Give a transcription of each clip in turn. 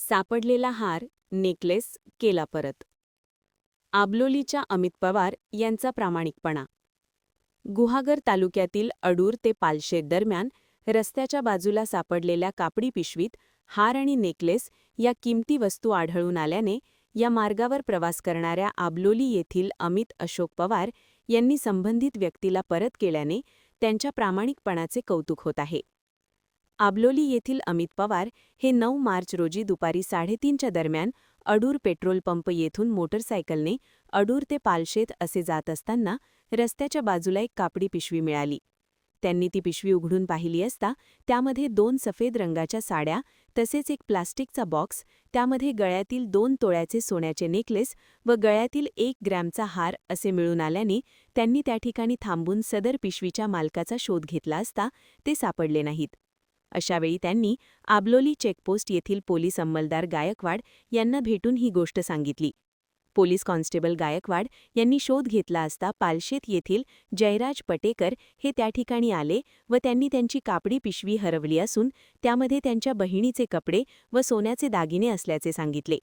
सापडलेला हार, नेकलेस केला परत. आबलोलीच्या अमित पवार यांचा प्रामाणिकपणा. गुहागर तालुक्यातील अडूर ते पालशेत दरम्यान रस्त्याच्या बाजूला सापडलेल्या कापडी पिशवीत हार आणि नेकलेस या किमती वस्तू आढळून आल्याने या मार्गावर प्रवास करणाऱ्या आबलोली येथील अमित अशोक पवार यांनी संबंधित व्यक्तीला परत केल्याने त्यांच्या प्रामाणिकपणाचे कौतुक होत आहे. आबलोली येथील अमित पवार हे 9 मार्च रोजी दुपारी 3:30च्या दरम्यान अडूर पेट्रोल पंप येथून मोटरसायकलने अडूर ते पालशेत असे जात असताना रस्त्याच्या बाजूला एक कापडी पिशवी मिळाली. त्यांनी ती पिशवी उघडून पाहिली असता त्यामध्ये 2 सफेद रंगाच्या साड्या तसेच एक प्लास्टिकचा बॉक्स, त्यामध्ये गळ्यातील 2 तोळ्याचे सोन्याचे नेकलेस व गळ्यातील 1 ग्रॅमचा हार असे मिळून आल्याने त्यांनी त्या ठिकाणी थांबून सदर पिशवीच्या मालकाचा शोध घेतला असता ते सापडले नाहीत. अशावेळी त्यांनी आबलोली चेकपोस्ट येथील पोलीस अंमलदार गायकवाड यांना भेटून ही गोष्ट सांगितली. पोलीस कॉन्स्टेबल गायकवाड यांनी शोध घेतला असता पालशेत येथील जयराज पटेकर हे त्या ठिकाणी आले व त्यांनी त्यांची कापडी पिशवी हरवली असून त्यामध्ये त्यांच्या बहिणीचे कपडे व सोन्याचे दागिने असल्याचे सांगितले.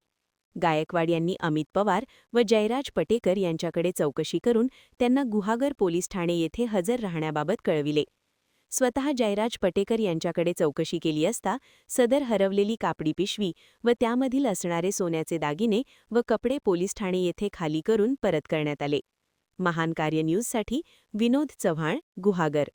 गायकवाड यांनी अमित पवार व जयराज पटेकर यांच्याकडे चौकशी करून त्यांना गुहागर पोलीस ठाणे येथे हजर राहण्याबाबत कळविले. स्वतः जयराज पटेकर यांच्याकडे चौकशी केली असता सदर हरवलेली कापडी पिशवी व त्यामधील असणारे सोन्याचे दागिने व कपडे पोलीस ठाणे येथे खाली करून परत करण्यात आले. महान कार्य न्यूजसाठी विनोद चव्हाण, गुहागर.